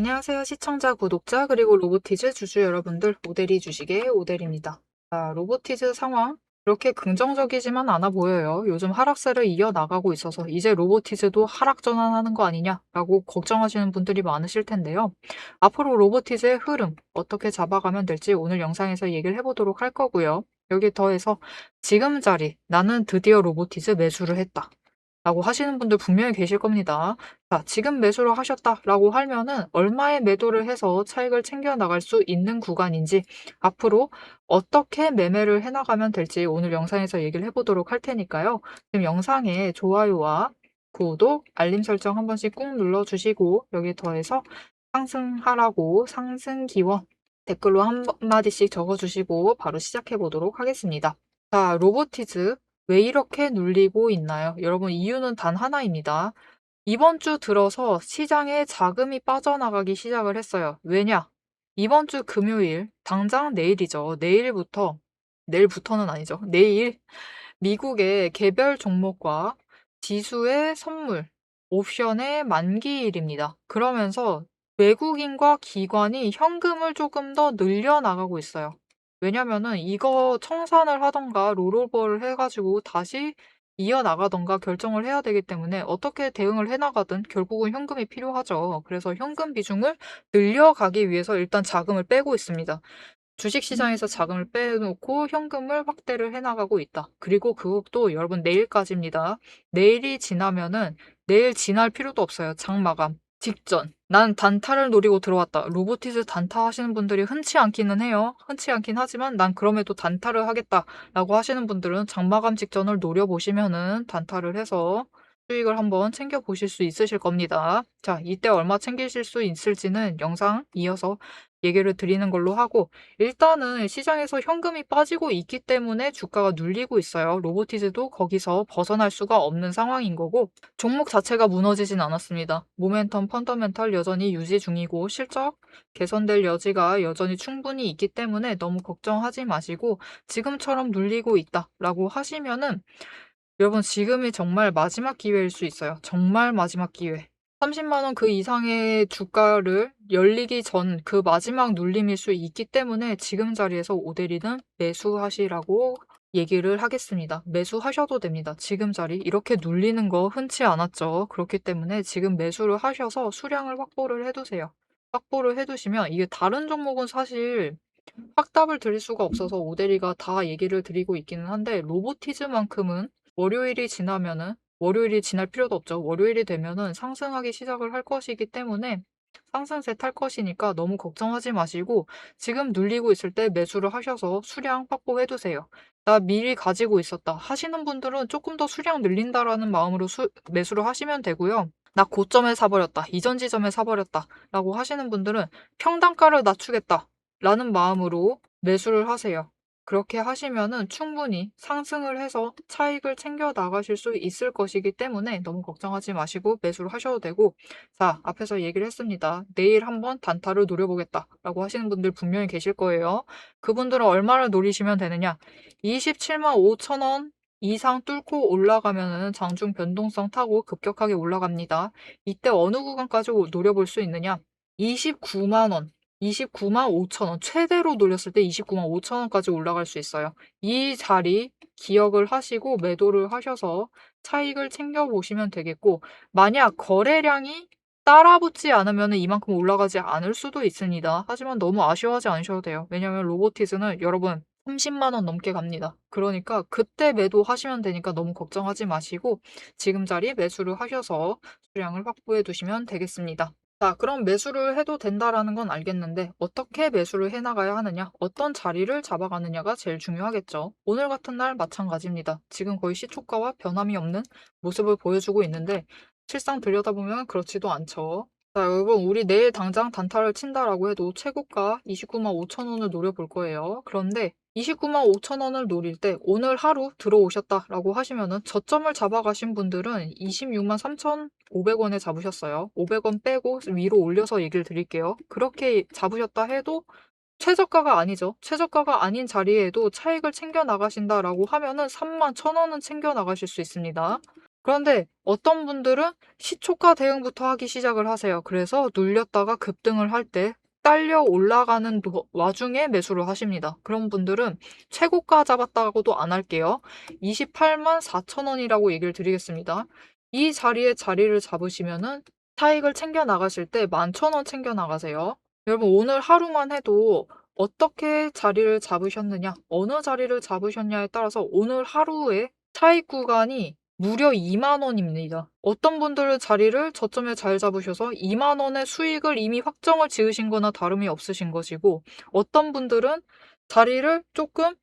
안녕하세요. 시청자, 구독자, 그리고 로보티즈 주주 여러분들, 오데리 주식의 오데리입니다. 자, 로보티즈 상황 그렇게 긍정적이지만 않아 보여요. 요즘 하락세를 이어나가고 있어서 이제 로보티즈도 하락 전환하는 거 아니냐라고 걱정하시는 분들이 많으실 텐데요. 앞으로 로보티즈의 흐름 어떻게 잡아가면 될지 오늘 영상에서 얘기를 해보도록 할 거고요. 여기 더해서 지금 자리 나는 드디어 로보티즈 매수를 했다. 라고 하시는 분들 분명히 계실 겁니다. 자, 지금 매수를 하셨다라고 하면은 얼마에 매도를 해서 차익을 챙겨 나갈 수 있는 구간인지 앞으로 어떻게 매매를 해나가면 될지 오늘 영상에서 얘기를 해보도록 할 테니까요. 지금 영상에 좋아요와 구독, 알림 설정 한 번씩 꾹 눌러주시고 여기 더해서 상승하라고 상승 기원 댓글로 한마디씩 적어주시고 바로 시작해 보도록 하겠습니다. 자, 로보티즈 왜 이렇게 눌리고 있나요? 여러분, 이유는 단 하나입니다. 이번 주 들어서 시장에 자금이 빠져나가기 시작을 했어요. 왜냐? 이번 주 금요일, 당장 내일이죠. 내일부터는 아니죠. 내일 미국의 개별 종목과 지수의 선물, 옵션의 만기일입니다. 그러면서 외국인과 기관이 현금을 조금 더 늘려나가고 있어요. 왜냐면은 이거 청산을 하던가 롤오버를 해가지고 다시 이어나가던가 결정을 해야 되기 때문에 어떻게 대응을 해나가든 결국은 현금이 필요하죠. 그래서 현금 비중을 늘려가기 위해서 일단 자금을 빼고 있습니다. 주식시장에서 자금을 빼놓고 현금을 확대를 해나가고 있다. 그리고 그것도 여러분 내일까지입니다. 내일이 지나면은 내일 지날 필요도 없어요. 장 마감 직전. 난 단타를 노리고 들어왔다. 로보티즈 단타 하시는 분들이 흔치 않기는 해요. 흔치 않긴 하지만 난 그럼에도 단타를 하겠다라고 하시는 분들은 장 마감 직전을 노려보시면은 단타를 해서 수익을 한번 챙겨보실 수 있으실 겁니다. 자, 이때 얼마 챙기실 수 있을지는 영상 이어서 얘기를 드리는 걸로 하고 일단은 시장에서 현금이 빠지고 있기 때문에 주가가 눌리고 있어요. 로보티즈도 거기서 벗어날 수가 없는 상황인 거고 종목 자체가 무너지진 않았습니다. 모멘텀 펀더멘탈 여전히 유지 중이고 실적 개선될 여지가 여전히 충분히 있기 때문에 너무 걱정하지 마시고 지금처럼 눌리고 있다라고 하시면은 여러분 지금이 정말 마지막 기회일 수 있어요. 정말 마지막 기회. 30만 원 그 이상의 주가를 열리기 전 그 마지막 눌림일 수 있기 때문에 지금 자리에서 오데리는 매수하시라고 얘기를 하겠습니다. 매수하셔도 됩니다. 지금 자리 이렇게 눌리는 거 흔치 않았죠. 그렇기 때문에 지금 매수를 하셔서 수량을 확보를 해두세요. 확보를 해두시면 이게 다른 종목은 사실 확답을 드릴 수가 없어서 오데리가 다 얘기를 드리고 있기는 한데 로보티즈만큼은 월요일이 지날 필요도 없죠. 월요일이 되면은 상승하기 시작을 할 것이기 때문에 상승세 탈 것이니까 너무 걱정하지 마시고 지금 눌리고 있을 때 매수를 하셔서 수량 확보해 두세요. 나 미리 가지고 있었다 하시는 분들은 조금 더 수량 늘린다라는 마음으로 매수를 하시면 되고요. 나 고점에 사버렸다. 이전 지점에 사버렸다. 라고 하시는 분들은 평단가를 낮추겠다. 라는 마음으로 매수를 하세요. 그렇게 하시면은 충분히 상승을 해서 차익을 챙겨 나가실 수 있을 것이기 때문에 너무 걱정하지 마시고 매수를 하셔도 되고 자, 앞에서 얘기를 했습니다. 내일 한번 단타를 노려보겠다라고 하시는 분들 분명히 계실 거예요. 그분들은 얼마를 노리시면 되느냐? 27만 5천 원 이상 뚫고 올라가면은 장중 변동성 타고 급격하게 올라갑니다. 이때 어느 구간까지 노려볼 수 있느냐? 29만 원. 29만 5천 원. 최대로 노렸을 때 29만 5천 원까지 올라갈 수 있어요. 이 자리 기억을 하시고 매도를 하셔서 차익을 챙겨보시면 되겠고, 만약 거래량이 따라붙지 않으면 이만큼 올라가지 않을 수도 있습니다. 하지만 너무 아쉬워하지 않으셔도 돼요. 왜냐면 로보티즈는 여러분 30만 원 넘게 갑니다. 그러니까 그때 매도하시면 되니까 너무 걱정하지 마시고 지금 자리 매수를 하셔서 수량을 확보해 두시면 되겠습니다. 자, 그럼 매수를 해도 된다라는 건 알겠는데 어떻게 매수를 해나가야 하느냐, 어떤 자리를 잡아가느냐가 제일 중요하겠죠. 오늘 같은 날 마찬가지입니다. 지금 거의 시초가와 변함이 없는 모습을 보여주고 있는데 실상 들여다보면 그렇지도 않죠. 자, 여러분 우리 내일 당장 단타를 친다라고 해도 최고가 29만 5천 원을 노려볼 거예요. 그런데 29만 5천 원을 노릴 때 오늘 하루 들어오셨다라고 하시면은 저점을 잡아가신 분들은 26만 3,500원에 잡으셨어요. 500원 빼고 위로 올려서 얘기를 드릴게요. 그렇게 잡으셨다 해도 최저가가 아니죠. 최저가가 아닌 자리에도 차익을 챙겨 나가신다라고 하면은 3만 1천 원은 챙겨 나가실 수 있습니다. 그런데 어떤 분들은 시초가 대응부터 하기 시작을 하세요. 그래서 눌렸다가 급등을 할 때 딸려 올라가는 와중에 매수를 하십니다. 그런 분들은 최고가 잡았다고도 안 할게요. 28만 4천 원이라고 얘기를 드리겠습니다. 이 자리에 자리를 잡으시면은 차익을 챙겨 나가실 때 11,000원 챙겨 나가세요. 여러분 오늘 하루만 해도 어떻게 자리를 잡으셨느냐, 어느 자리를 잡으셨냐에 따라서 오늘 하루의 차익 구간이 무려 2만 원입니다. 어떤 분들은 자리를 저점에 잘 잡으셔서 2만 원의 수익을 이미 확정을 지으신 거나 다름이 없으신 것이고, 어떤 분들은 자리를 조금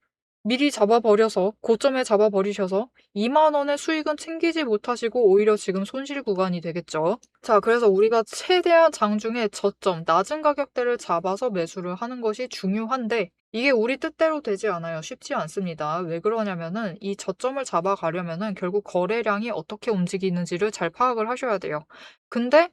미리 잡아버려서 고점에 잡아버리셔서 2만 원의 수익은 챙기지 못하시고 오히려 지금 손실 구간이 되겠죠. 자, 그래서 우리가 최대한 장중에 저점, 낮은 가격대를 잡아서 매수를 하는 것이 중요한데 이게 우리 뜻대로 되지 않아요. 쉽지 않습니다. 왜 그러냐면은 이 저점을 잡아가려면은 결국 거래량이 어떻게 움직이는지를 잘 파악을 하셔야 돼요. 근데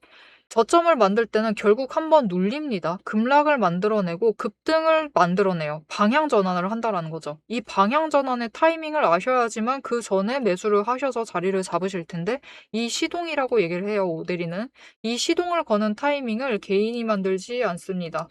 저점을 만들 때는 결국 한번 눌립니다. 급락을 만들어내고 급등을 만들어내요. 방향 전환을 한다라는 거죠. 이 방향 전환의 타이밍을 아셔야지만 그 전에 매수를 하셔서 자리를 잡으실 텐데 이 시동이라고 얘기를 해요. 오데리는. 이 시동을 거는 타이밍을 개인이 만들지 않습니다.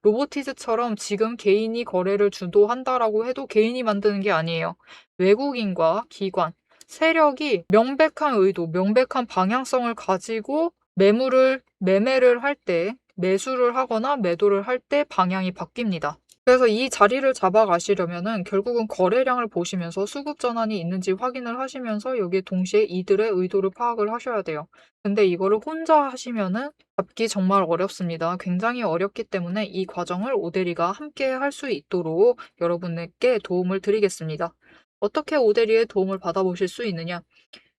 로보티즈처럼 지금 개인이 거래를 주도한다라고 해도 개인이 만드는 게 아니에요. 외국인과 기관, 세력이 명백한 의도, 명백한 방향성을 가지고 매매를 할 때, 매수를 하거나 매도를 할 때 방향이 바뀝니다. 그래서 이 자리를 잡아가시려면은 결국은 거래량을 보시면서 수급 전환이 있는지 확인을 하시면서 여기에 동시에 이들의 의도를 파악을 하셔야 돼요. 근데 이거를 혼자 하시면은 잡기 정말 어렵습니다. 굉장히 어렵기 때문에 이 과정을 오데리가 함께 할 수 있도록 여러분에게 도움을 드리겠습니다. 어떻게 오데리의 도움을 받아보실 수 있느냐?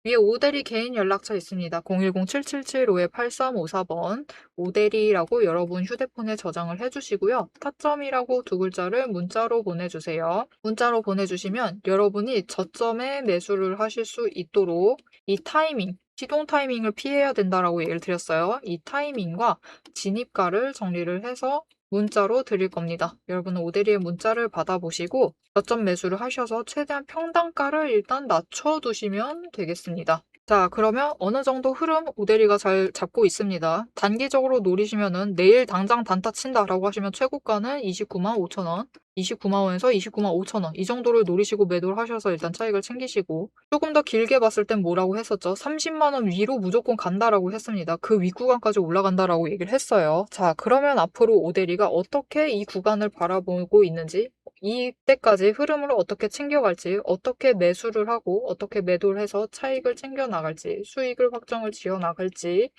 위에 오대리 개인 연락처 있습니다. 010-777-8354번 오대리라고 여러분 휴대폰에 저장을 해주시고요. 타점이라고 두 글자를 문자로 보내주세요. 문자로 보내주시면 여러분이 저점에 매수를 하실 수 있도록 이 타이밍, 시동 타이밍을 피해야 된다라고 얘기를 드렸어요. 이 타이밍과 진입가를 정리를 해서 문자로 드릴 겁니다. 여러분은 오데리의 문자를 받아보시고 저점 매수를 하셔서 최대한 평단가를 일단 낮춰두시면 되겠습니다. 자, 그러면 어느 정도 흐름 오데리가 잘 잡고 있습니다. 단기적으로 노리시면은 내일 당장 단타 친다라고 하시면 최고가는 29만 5천 원, 29만 원에서 29만 5천 원 이 정도를 노리시고 매도를 하셔서 일단 차익을 챙기시고 조금 더 길게 봤을 땐 뭐라고 했었죠? 30만 원 위로 무조건 간다라고 했습니다. 그 윗구간까지 올라간다라고 얘기를 했어요. 자, 그러면 앞으로 오데리가 어떻게 이 구간을 바라보고 있는지 이때까지 흐름을 어떻게 챙겨갈지, 어떻게 매수를 하고 어떻게 매도를 해서 차익을 챙겨 나갈지, 수익을 확정을 지어 나갈지,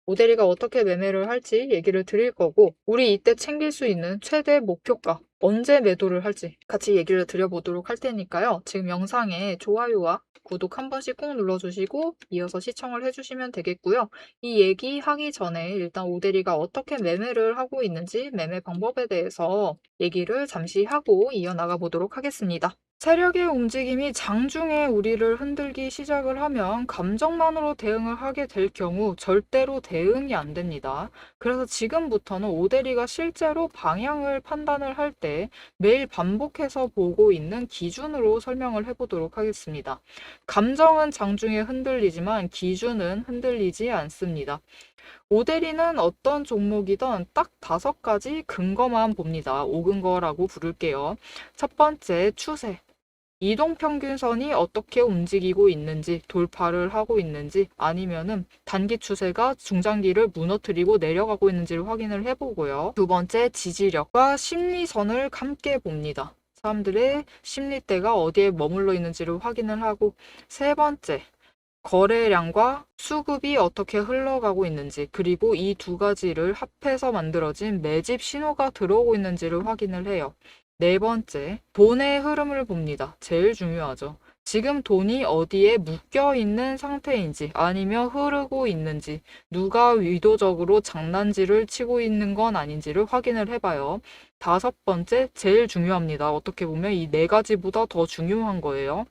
오데리가 어떻게 매매를 할지 얘기를 드릴 거고, 우리 이때 챙길 수 있는 최대 목표가, 언제 매도를 할지 같이 얘기를 드려보도록 할 테니까요. 지금 영상에 좋아요와 구독 한 번씩 꼭 눌러주시고 이어서 시청을 해주시면 되겠고요. 이 얘기하기 전에 일단 오데리가 어떻게 매매를 하고 있는지 매매 방법에 대해서 얘기를 잠시 하고 이어나가 보도록 하겠습니다. 세력의 움직임이 장중에 우리를 흔들기 시작을 하면 감정만으로 대응을 하게 될 경우 절대로 대응이 안 됩니다. 그래서 지금부터는 오데리가 실제로 방향을 판단을 할 때 매일 반복해서 보고 있는 기준으로 설명을 해보도록 하겠습니다. 감정은 장중에 흔들리지만 기준은 흔들리지 않습니다. 오데리는 어떤 종목이든 딱 5가지 근거만 봅니다. 5근거라고 부를게요. 첫 번째, 추세. 이동평균선이 어떻게 움직이고 있는지, 돌파를 하고 있는지, 아니면은 단기 추세가 중장기를 무너뜨리고 내려가고 있는지를 확인을 해보고요. 두 번째, 지지력과 심리선을 함께 봅니다. 사람들의 심리대가 어디에 머물러 있는지를 확인을 하고, 세 번째, 거래량과 수급이 어떻게 흘러가고 있는지, 그리고 이 두 가지를 합해서 만들어진 매집 신호가 들어오고 있는지를 확인을 해요. 네 번째, 돈의 흐름을 봅니다. 제일 중요하죠. 지금 돈이 어디에 묶여 있는 상태인지 아니면 흐르고 있는지, 누가 의도적으로 장난질을 치고 있는 건 아닌지를 확인을 해봐요. 다섯 번째, 제일 중요합니다. 어떻게 보면 이 4가지보다 더 중요한 거예요.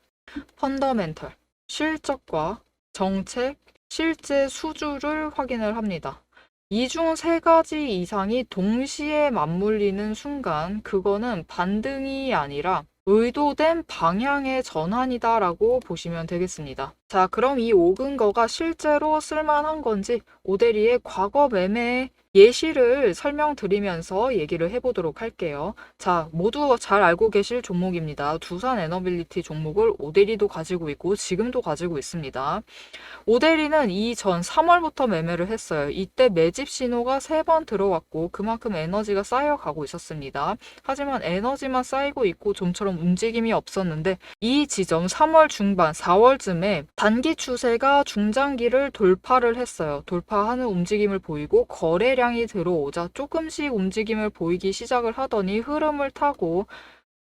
펀더멘털, 실적과 정책, 실제 수주를 확인을 합니다. 이 중 3가지 이상이 동시에 맞물리는 순간 그거는 반등이 아니라 의도된 방향의 전환이다라고 보시면 되겠습니다. 자, 그럼 이 5근거가 실제로 쓸만한 건지 오대리의 과거 매매 예시를 설명드리면서 얘기를 해보도록 할게요. 자, 모두 잘 알고 계실 종목입니다. 두산 에너빌리티 종목을 오대리도 가지고 있고 지금도 가지고 있습니다. 오데리는 이전 3월부터 매매를 했어요. 이때 매집 신호가 3번 들어왔고 그만큼 에너지가 쌓여가고 있었습니다. 하지만 에너지만 쌓이고 있고 좀처럼 움직임이 없었는데 이 지점 3월 중반 4월쯤에 단기 추세가 중장기를 돌파를 했어요. 돌파하는 움직임을 보이고 거래량이 들어오자 조금씩 움직임을 보이기 시작을 하더니 흐름을 타고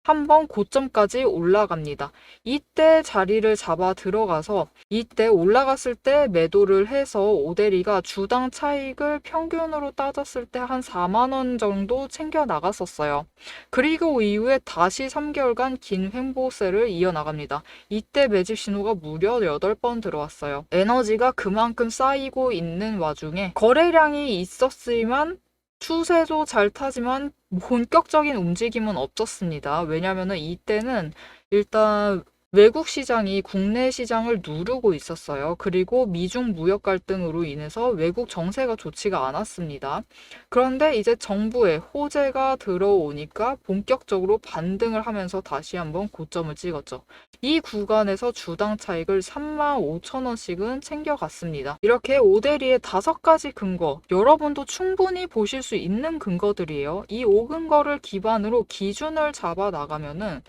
한번 고점까지 올라갑니다. 이때 자리를 잡아 들어가서 이때 올라갔을 때 매도를 해서 오데리가 주당 차익을 평균으로 따졌을 때 한 4만 원 정도 챙겨 나갔었어요. 그리고 이후에 다시 3개월간 긴 횡보세를 이어나갑니다. 이때 매집 신호가 무려 8번 들어왔어요. 에너지가 그만큼 쌓이고 있는 와중에 거래량이 있었지만 추세도 잘 타지만 본격적인 움직임은 없었습니다. 왜냐하면 이때는 일단 외국 시장이 국내 시장을 누르고 있었어요. 그리고 미중 무역 갈등으로 인해서 외국 정세가 좋지가 않았습니다. 그런데 이제 정부의 호재가 들어오니까 본격적으로 반등을 하면서 다시 한번 고점을 찍었죠. 이 구간에서 주당 차익을 35,000원씩은 챙겨갔습니다. 이렇게 오데리의 5가지 근거, 여러분도 충분히 보실 수 있는 근거들이에요. 이 5근거를 기반으로 기준을 잡아 나가면은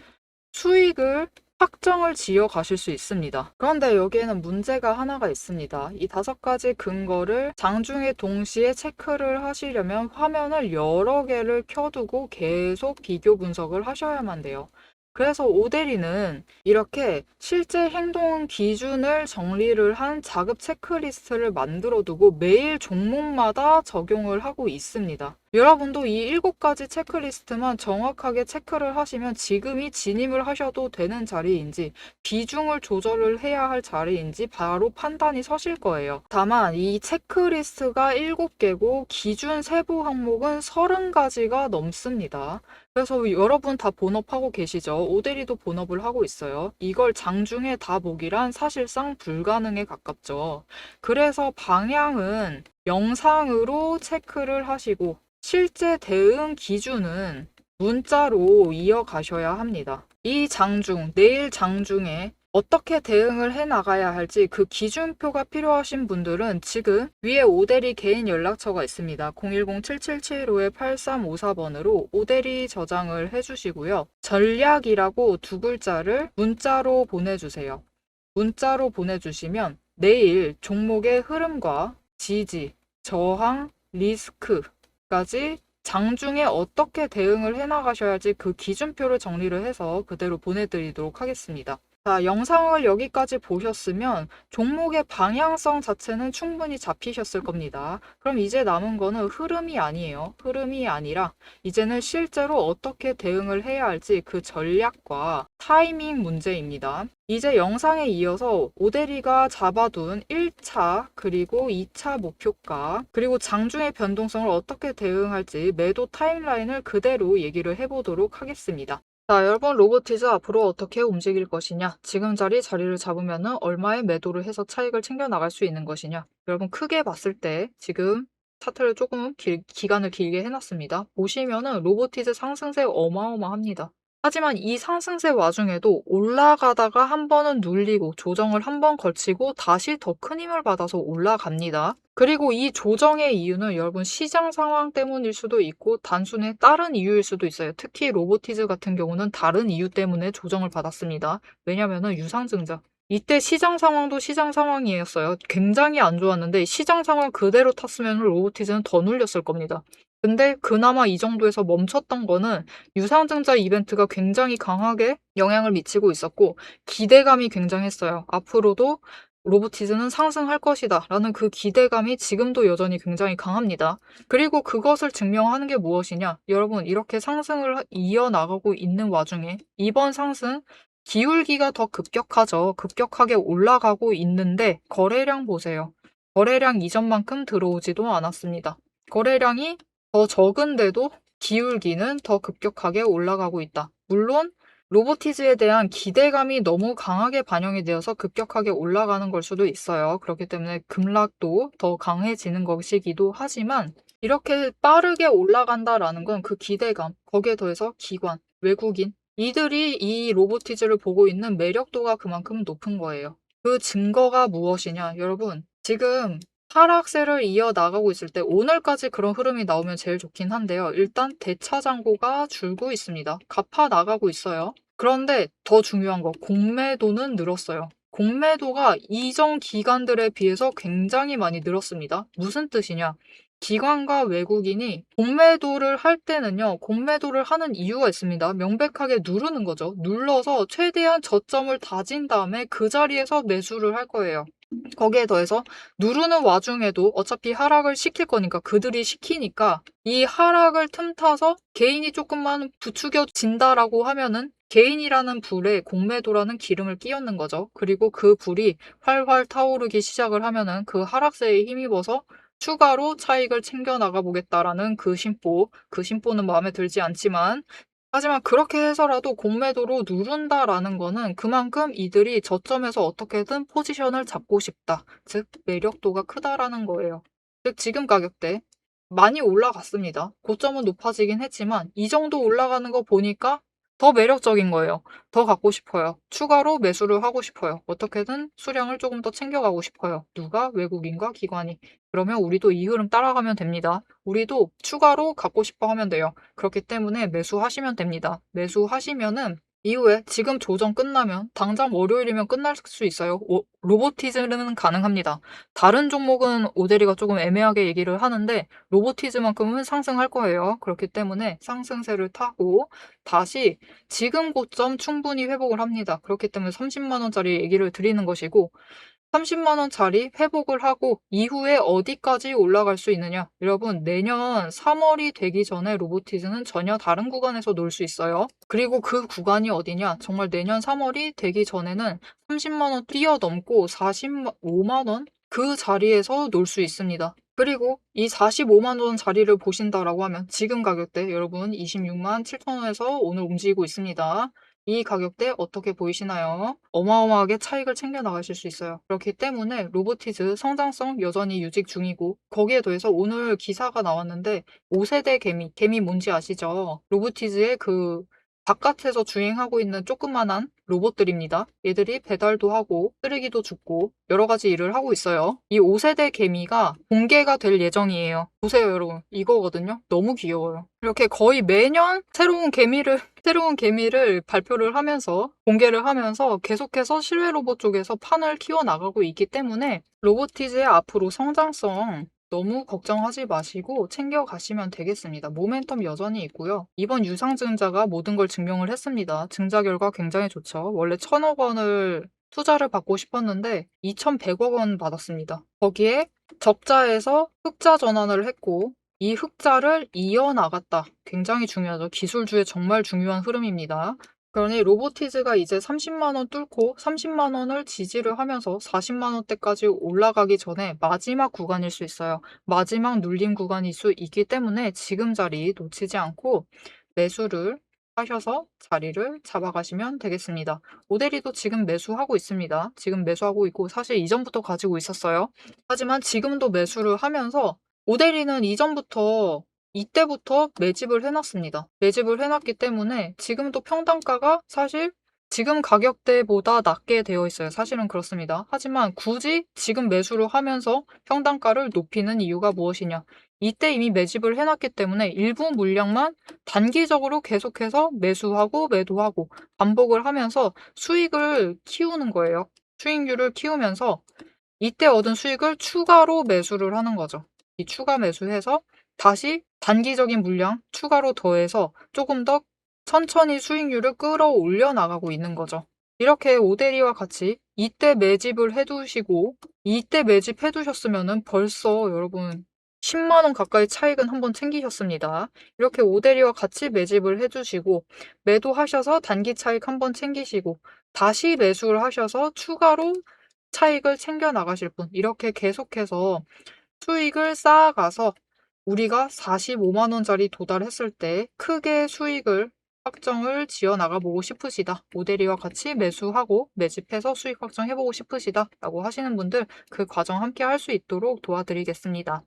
수익을 확정을 지어 가실 수 있습니다. 그런데 여기에는 문제가 하나가 있습니다. 이 5가지 근거를 장중에 동시에 체크를 하시려면 화면을 여러 개를 켜두고 계속 비교 분석을 하셔야만 돼요. 그래서 오데리는 이렇게 실제 행동 기준을 정리를 한 자급 체크리스트를 만들어 두고 매일 종목마다 적용을 하고 있습니다. 여러분도 이 7가지 체크리스트만 정확하게 체크를 하시면 지금이 진입을 하셔도 되는 자리인지 비중을 조절을 해야 할 자리인지 바로 판단이 서실 거예요. 다만 이 체크리스트가 7개고 기준 세부 항목은 30가지가 넘습니다. 그래서 여러분 다 본업하고 계시죠? 오데리도 본업을 하고 있어요. 이걸 장중에 다 보기란 사실상 불가능에 가깝죠. 그래서 방향은 영상으로 체크를 하시고 실제 대응 기준은 문자로 이어가셔야 합니다. 이 장중, 내일 장중에 어떻게 대응을 해 나가야 할지 그 기준표가 필요하신 분들은 지금 위에 오데리 개인 연락처가 있습니다. 010-7775-8354번으로 오데리 저장을 해주시고요. 전략이라고 2글자를 문자로 보내주세요. 문자로 보내주시면 내일 종목의 흐름과 지지, 저항, 리스크까지 장중에 어떻게 대응을 해나가셔야 할지 그 기준표를 정리를 해서 그대로 보내드리도록 하겠습니다. 자, 영상을 여기까지 보셨으면 종목의 방향성 자체는 충분히 잡히셨을 겁니다. 그럼 이제 남은 거는 흐름이 아니에요. 흐름이 아니라 이제는 실제로 어떻게 대응을 해야 할지 그 전략과 타이밍 문제입니다. 이제 영상에 이어서 오데리가 잡아둔 1차 그리고 2차 목표가 그리고 장중의 변동성을 어떻게 대응할지 매도 타임라인을 그대로 얘기를 해보도록 하겠습니다. 자, 여러분 로보티즈 앞으로 어떻게 움직일 것이냐, 지금 자리를 잡으면 얼마의 매도를 해서 차익을 챙겨 나갈 수 있는 것이냐. 여러분 크게 봤을 때 지금 차트를 조금 기간을 길게 해놨습니다. 보시면은 로보티즈 상승세 어마어마합니다. 하지만 이 상승세 와중에도 올라가다가 한 번은 눌리고 조정을 한 번 걸치고 다시 더 큰 힘을 받아서 올라갑니다. 그리고 이 조정의 이유는 여러분 시장 상황 때문일 수도 있고 단순히 다른 이유일 수도 있어요. 특히 로보티즈 같은 경우는 다른 이유 때문에 조정을 받았습니다. 왜냐면은 유상증자. 이때 시장 상황도 시장 상황이었어요. 굉장히 안 좋았는데 시장 상황 그대로 탔으면 로보티즈는 더 눌렸을 겁니다. 근데 그나마 이 정도에서 멈췄던 거는 유상증자 이벤트가 굉장히 강하게 영향을 미치고 있었고 기대감이 굉장했어요. 앞으로도 로보티즈는 상승할 것이다 라는 그 기대감이 지금도 여전히 굉장히 강합니다. 그리고 그것을 증명하는 게 무엇이냐? 여러분 이렇게 상승을 이어나가고 있는 와중에 이번 상승 기울기가 더 급격하죠. 급격하게 올라가고 있는데 거래량 보세요. 거래량 이전만큼 들어오지도 않았습니다. 거래량이 더 적은데도 기울기는 더 급격하게 올라가고 있다. 물론 로보티즈에 대한 기대감이 너무 강하게 반영이 되어서 급격하게 올라가는 걸 수도 있어요. 그렇기 때문에 급락도 더 강해지는 것이기도 하지만 이렇게 빠르게 올라간다라는 건 그 기대감, 거기에 더해서 기관, 외국인, 이들이 이 로보티즈를 보고 있는 매력도가 그만큼 높은 거예요. 그 증거가 무엇이냐? 여러분, 지금 하락세를 이어나가고 있을 때 오늘까지 그런 흐름이 나오면 제일 좋긴 한데요. 일단 대차장고가 줄고 있습니다. 갚아 나가고 있어요. 그런데 더 중요한 거, 공매도는 늘었어요. 공매도가 이전 기간들에 비해서 굉장히 많이 늘었습니다. 무슨 뜻이냐? 기관과 외국인이 공매도를 할 때는요, 공매도를 하는 이유가 있습니다. 명백하게 누르는 거죠. 눌러서 최대한 저점을 다진 다음에 그 자리에서 매수를 할 거예요. 거기에 더해서 누르는 와중에도 어차피 하락을 시킬 거니까 그들이 시키니까 이 하락을 틈타서 개인이 조금만 부추겨진다라고 하면은 개인이라는 불에 공매도라는 기름을 끼얹는 거죠. 그리고 그 불이 활활 타오르기 시작을 하면은 그 하락세에 힘입어서 추가로 차익을 챙겨 나가 보겠다라는 그 심보는 마음에 들지 않지만 하지만 그렇게 해서라도 공매도로 누른다라는 거는 그만큼 이들이 저점에서 어떻게든 포지션을 잡고 싶다. 즉 매력도가 크다라는 거예요. 즉 지금 가격대 많이 올라갔습니다. 고점은 높아지긴 했지만 이 정도 올라가는 거 보니까 더 매력적인 거예요. 더 갖고 싶어요. 추가로 매수를 하고 싶어요. 어떻게든 수량을 조금 더 챙겨가고 싶어요. 누가? 외국인과 기관이. 그러면 우리도 이 흐름 따라가면 됩니다. 우리도 추가로 갖고 싶어 하면 돼요. 그렇기 때문에 매수하시면 됩니다. 매수하시면은 이후에 지금 조정 끝나면 당장 월요일이면 끝날 수 있어요. 로보티즈는 가능합니다. 다른 종목은 오데리가 조금 애매하게 얘기를 하는데 로보티즈만큼은 상승할 거예요. 그렇기 때문에 상승세를 타고 다시 지금 고점 충분히 회복을 합니다. 그렇기 때문에 30만 원짜리 얘기를 드리는 것이고 30만 원짜리 회복을 하고 이후에 어디까지 올라갈 수 있느냐? 여러분, 내년 3월이 되기 전에 로보티즈는 전혀 다른 구간에서 놀 수 있어요. 그리고 그 구간이 어디냐? 정말 내년 3월이 되기 전에는 30만 원 뛰어넘고 45만 원? 그 자리에서 놀 수 있습니다. 그리고 이 45만 원 자리를 보신다라고 하면 지금 가격대 여러분 26만 7천 원에서 오늘 움직이고 있습니다. 이 가격대 어떻게 보이시나요? 어마어마하게 차익을 챙겨 나가실 수 있어요. 그렇기 때문에 로보티즈 성장성 여전히 유지 중이고 거기에 더해서 오늘 기사가 나왔는데 5세대 개미 뭔지 아시죠? 로보티즈의 그 바깥에서 주행하고 있는 조그만한 로봇들입니다. 얘들이 배달도 하고 쓰레기도 줍고 여러 가지 일을 하고 있어요. 이 5세대 개미가 공개가 될 예정이에요. 보세요, 여러분. 이거거든요. 너무 귀여워요. 이렇게 거의 매년 새로운 개미를 발표를 하면서 공개를 하면서 계속해서 실외 로봇 쪽에서 판을 키워나가고 있기 때문에 로보티즈의 앞으로 성장성 너무 걱정하지 마시고 챙겨가시면 되겠습니다. 모멘텀 여전히 있고요. 이번 유상증자가 모든 걸 증명을 했습니다. 증자 결과 굉장히 좋죠. 원래 1,000억 원을 투자를 받고 싶었는데 2,100억 원 받았습니다. 거기에 적자에서 흑자 전환을 했고 이 흑자를 이어나갔다. 굉장히 중요하죠. 기술주의 정말 중요한 흐름입니다. 그러니 로보티즈가 이제 30만 원 뚫고 30만 원을 지지를 하면서 40만 원대까지 올라가기 전에 마지막 구간일 수 있어요. 마지막 눌림 구간일 수 있기 때문에 지금 자리 놓치지 않고 매수를 하셔서 자리를 잡아가시면 되겠습니다. 오데리도 지금 매수하고 있습니다. 지금 매수하고 있고 사실 이전부터 가지고 있었어요. 하지만 지금도 매수를 하면서 오데리는 이때부터 매집을 해놨습니다. 매집을 해놨기 때문에 지금도 평단가가 사실 지금 가격대보다 낮게 되어 있어요. 사실은 그렇습니다. 하지만 굳이 지금 매수를 하면서 평단가를 높이는 이유가 무엇이냐? 이때 이미 매집을 해놨기 때문에 일부 물량만 단기적으로 계속해서 매수하고 매도하고 반복을 하면서 수익을 키우는 거예요. 수익률을 키우면서 이때 얻은 수익을 추가로 매수를 하는 거죠. 이 추가 매수해서 다시 단기적인 물량 추가로 더해서 조금 더 천천히 수익률을 끌어올려 나가고 있는 거죠. 이렇게 오데리와 같이 이때 매집을 해두시고 이때 매집해 두셨으면은 벌써 여러분 10만 원 가까이 차익은 한번 챙기셨습니다. 이렇게 오데리와 같이 매집을 해주시고 매도하셔서 단기 차익 한번 챙기시고 다시 매수를 하셔서 추가로 차익을 챙겨 나가실 분 이렇게 계속해서 수익을 쌓아가서 우리가 45만 원짜리 도달했을 때 크게 수익을 확정을 지어 나가보고 싶으시다. 오대리와 같이 매수하고 매집해서 수익 확정해보고 싶으시다. 라고 하시는 분들 그 과정 함께 할 수 있도록 도와드리겠습니다.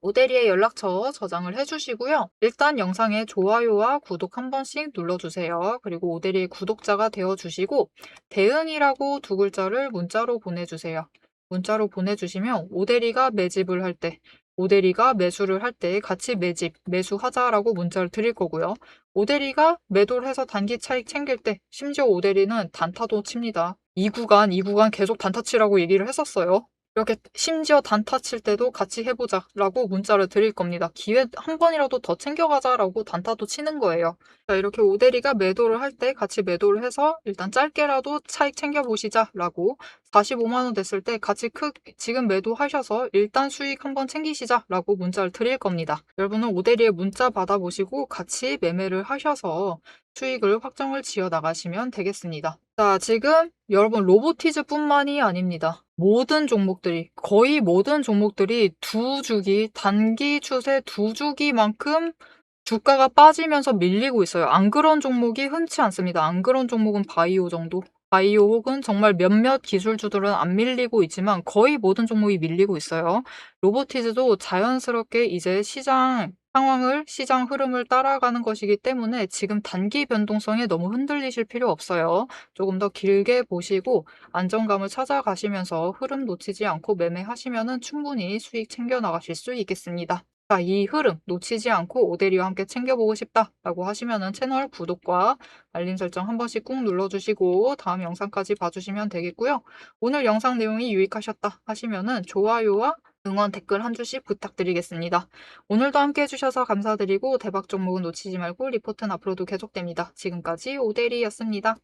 오대리의 연락처 저장을 해주시고요. 일단 영상에 좋아요와 구독 한 번씩 눌러주세요. 그리고 오대리의 구독자가 되어주시고 대응이라고 두 글자를 문자로 보내주세요. 문자로 보내주시면 오대리가 매집을 할 때, 오대리가 매수를 할 때 같이 매집, 매수하자라고 문자를 드릴 거고요. 오대리가 매도를 해서 단기 차익 챙길 때 심지어 오대리는 단타도 칩니다. 이 구간 계속 단타 치라고 얘기를 했었어요. 이렇게 심지어 단타 칠 때도 같이 해보자라고 문자를 드릴 겁니다. 기회 한 번이라도 더 챙겨가자라고 단타도 치는 거예요. 자, 이렇게 오대리가 매도를 할 때 같이 매도를 해서 일단 짧게라도 차익 챙겨보시자라고 45만 원 됐을 때 같이 지금 매도하셔서 일단 수익 한번 챙기시자라고 문자를 드릴 겁니다. 여러분은 오대리의 문자 받아보시고 같이 매매를 하셔서 수익을 확정을 지어 나가시면 되겠습니다. 자, 지금 여러분 로보티즈뿐만이 아닙니다. 모든 종목들이 거의 모든 종목들이 두 주기 단기 추세 두 주기만큼 주가가 빠지면서 밀리고 있어요. 안 그런 종목이 흔치 않습니다. 안 그런 종목은 바이오 정도. 바이오 혹은 정말 몇몇 기술주들은 안 밀리고 있지만 거의 모든 종목이 밀리고 있어요. 로보티즈도 자연스럽게 이제 시장 상황을, 시장 흐름을 따라가는 것이기 때문에 지금 단기 변동성에 너무 흔들리실 필요 없어요. 조금 더 길게 보시고 안정감을 찾아가시면서 흐름 놓치지 않고 매매하시면 충분히 수익 챙겨 나가실 수 있겠습니다. 자, 이 흐름 놓치지 않고 오대리와 함께 챙겨보고 싶다라고 하시면은 채널 구독과 알림 설정 한 번씩 꾹 눌러주시고 다음 영상까지 봐주시면 되겠고요. 오늘 영상 내용이 유익하셨다 하시면은 좋아요와 응원 댓글 한 줄씩 부탁드리겠습니다. 오늘도 함께 해주셔서 감사드리고 대박 종목은 놓치지 말고 리포트는 앞으로도 계속됩니다. 지금까지 오대리였습니다.